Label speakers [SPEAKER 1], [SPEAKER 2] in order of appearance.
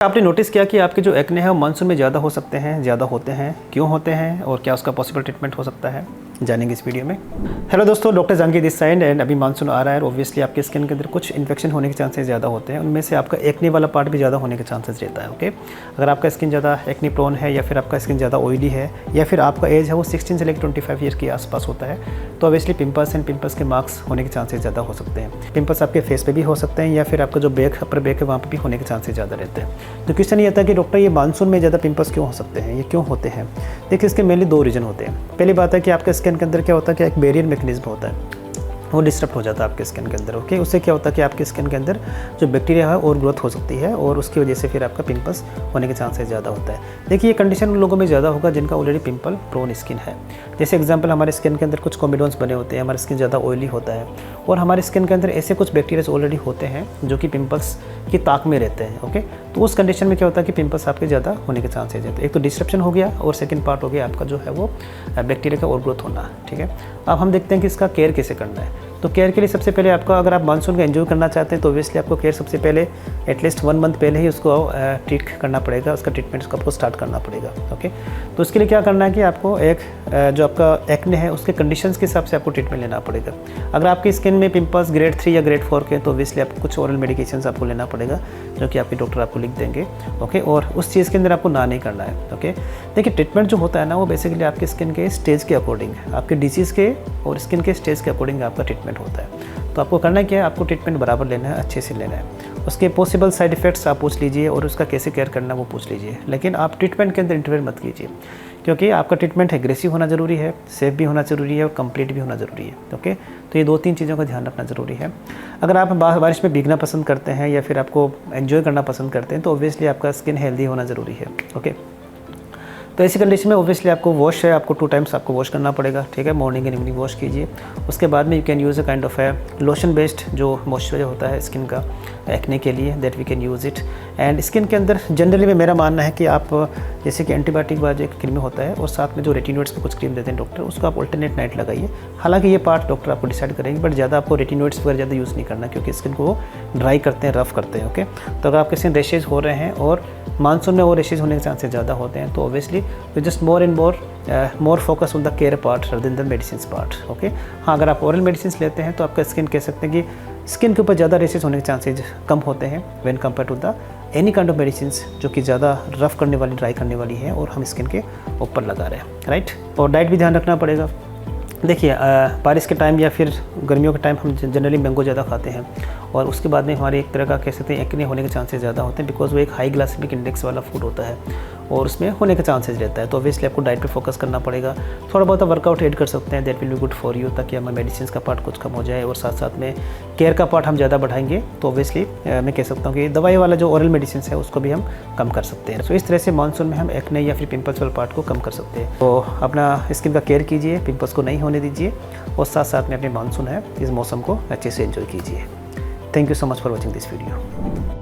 [SPEAKER 1] आपने नोटिस किया कि आपके जो एक्ने हैं वो मानसून में ज़्यादा हो सकते हैं, ज़्यादा होते हैं, क्यों होते हैं और क्या उसका पॉसिबल ट्रीटमेंट हो सकता है, जानेंगे इस वीडियो में। हेलो दोस्तों, doctor Janaki this side and अभी मानसून आ रहा है और ऑब्वियसली आपके स्किन के अंदर कुछ इन्फेक्शन होने के चांसेस ज़्यादा होते हैं। उनमें से आपका एक्ने वाला पार्ट भी ज़्यादा होने के चांसेस रहता है। ओके, अगर आपका स्किन ज़्यादा एक्ने प्रोन है या फिर आपका स्किन ज़्यादा ऑयली है या फिर आपका एज है वो 16 से लेकर 25 ईयर के आसपास होता है, तो ऑब्वियसली पिंपल्स एंड पिंपल्स के मार्क्स होने के चांसेस ज़्यादा हो सकते हैं। पिंपल्स आपके फेस पे भी हो सकते हैं या फिर आपका जो बैक अपर बैक है वहाँ पे भी होने के चांसेस ज़्यादा रहते हैं। तो क्वेश्चन ये आता है कि डॉक्टर ये मानसून में ज़्यादा पिंपल्स क्यों हो सकते हैं, ये क्यों होते हैं? देखिए, इसके मेनली दो रीज़न होते हैं। पहली बात है कि आपके स्किन के अंदर क्या होता है कि एक बैरियर मैकेनिज्म होता है, वो डिस्टर्ब हो जाता है आपके स्किन के अंदर। ओके, उससे क्या होता है कि आपके स्किन के अंदर जो बैक्टीरिया है और ग्रोथ हो सकती है और उसकी वजह से फिर आपका पिंपल्स होने के चांसेस ज़्यादा होता है। देखिए, ये कंडीशन उन लोगों में ज़्यादा होगा जिनका ऑलरेडी पिंपल प्रोन स्किन है। जैसे एग्जांपल, हमारे स्किन के अंदर कुछ कॉम्बिडोन्स बने होते हैं, हमारी स्किन ज़्यादा ऑयली होता है और हमारे स्किन के अंदर ऐसे कुछ बैक्टीरिया ऑलरेडी होते हैं जो कि पिंपल्स की ताक में रहते हैं। ओके, तो उस कंडीशन में क्या होता है कि पिंपल्स आपके ज़्यादा होने के चांसेस रहते हैं। एक तो डिस्ट्रप्शन हो गया और सेकंड पार्ट हो गया आपका जो है वो बैक्टीरिया का और ग्रोथ होना। ठीक है, अब हम देखते हैं कि इसका केयर कैसे करना है। तो केयर के लिए सबसे पहले आपको, अगर आप मानसून का एंजॉय करना चाहते हैं तो ऑब्वियसली आपको केयर सबसे पहले एटलीस्ट 1 मंथ पहले ही उसको ट्रीट करना पड़ेगा, उसका ट्रीटमेंट उसको आपको स्टार्ट करना पड़ेगा। ओके, तो उसके लिए क्या करना है कि आपको एक जो आपका एक्ने है उसके कंडीशंस के हिसाब से आपको ट्रीटमेंट लेना पड़ेगा। अगर आपकी स्किन में पिंपल्स ग्रेड 3 या ग्रेड 4 के तो ऑब्वियसली आपको कुछ ओरल मेडिकेशंस आपको लेना पड़ेगा जो कि आपके डॉक्टर आपको लिख देंगे। ओके, और उस चीज़ के अंदर आपको ना नहीं करना है। ओके, देखिए, ट्रीटमेंट जो होता है ना वो बेसिकली आपके स्किन के स्टेज के अकॉर्डिंग, आपके डिजीज़ के और स्किन के स्टेज के अकॉर्डिंग आपका ट्रीटमेंट होता है। तो आपको करना क्या है, आपको ट्रीटमेंट बराबर लेना है, अच्छे से लेना है। उसके पॉसिबल साइड इफ़ेक्ट्स आप पूछ लीजिए और उसका कैसे केयर करना वो पूछ लीजिए, लेकिन आप ट्रीटमेंट के अंदर इंटरफेयर मत कीजिए, क्योंकि आपका ट्रीटमेंट एग्रेसिव होना ज़रूरी है, सेफ भी होना ज़रूरी है और कंप्लीट भी होना ज़रूरी है। ओके, तो ये 2-3 चीज़ों का ध्यान रखना ज़रूरी है। अगर आप बारिश में भीगना पसंद करते हैं या फिर आपको एंजॉय करना पसंद करते हैं तो ऑब्वियसली आपका स्किन हेल्दी होना ज़रूरी है। ओके, तो ऐसी कंडीशन में ऑब्वियसली आपको वॉश है, आपको 2 टाइम्स आपको वॉश करना पड़ेगा। ठीक है, मॉर्निंग एंड इवनिंग वॉश कीजिए। उसके बाद में you can use a kind of है लोशन बेस्ड जो मॉइस्चराइजर होता है स्किन का एक्ने के लिए, that we can use it. And skin के अंदर जनरली में मेरा मानना है कि आप जैसे कि एंटीबायोटिक वाला एक क्रीम होता है और साथ में जो रेटिनॉइड्स पे कुछ क्रीम देते हैं डॉक्टर, उसको आप अल्टरनेट नाइट लगाइए। हालांकि ये पार्ट डॉक्टर आपको डिसाइड करेंगे, बट ज़्यादा आपको रेटिनॉइड्स वगैरह ज़्यादा यूज़ नहीं करना क्योंकि स्किन को वो ड्राई करते हैं, रफ करते हैं। ओके, तो अगर आपके स्किन रेशेज हो रहे हैं और मानसून में वो रेशेज होने के चांसेस ज़्यादा होते हैं तो ऑब्वियसली तो just more focus on the care part rather than the medicine part. Okay, हाँ, अगर आप ओरल मेडिसिन लेते हैं तो आपका स्किन कह सकते हैं कि स्किन के ऊपर ज़्यादा रेशेज होने के चांसेज कम होते हैं when compare to the any kind of medicine जो कि ज़्यादा रफ करने वाली, ड्राई करने वाली है और हम स्किन के ऊपर लगा रहे हैं। राइट, और डाइट भी ध्यान रखना पड़ेगा। देखिए, बारिश के टाइम या फिर गर्मियों के टाइम हम जनरली मैंगो ज़्यादा खाते हैं और उसके बाद में हमारे एक तरह का कह सकते हैं एक्ने होने के चांसेस ज़्यादा होते हैं बिकॉज वो एक हाई ग्लाइसेमिक इंडेक्स वाला फूड होता है और उसमें होने के चांसेस रहता है। तो ऑब्वियसली आपको डाइट पे फोकस करना पड़ेगा। थोड़ा बहुत वर्कआउट ऐड कर सकते हैं, that will be good for you, ताकि हमारे मेडिसिन का पार्ट कुछ कम हो जाए और साथ साथ में केयर का पार्ट हम ज़्यादा बढ़ाएंगे तो ऑब्वियसली मैं कह सकता हूँ कि दवाई वाला जो ओरल मेडिसिन है उसको भी हम कम कर सकते हैं। तो इस तरह से मानसून में हम एक्ने या फिर पिंपल्स वाले पार्ट को कम कर सकते हैं। तो अपना स्किन का केयर कीजिए, पिंपल्स को नहीं होने दीजिए और साथ साथ में अपने मानसून है इस मौसम को अच्छे से एंजॉय कीजिए। Thank you so much for watching this video.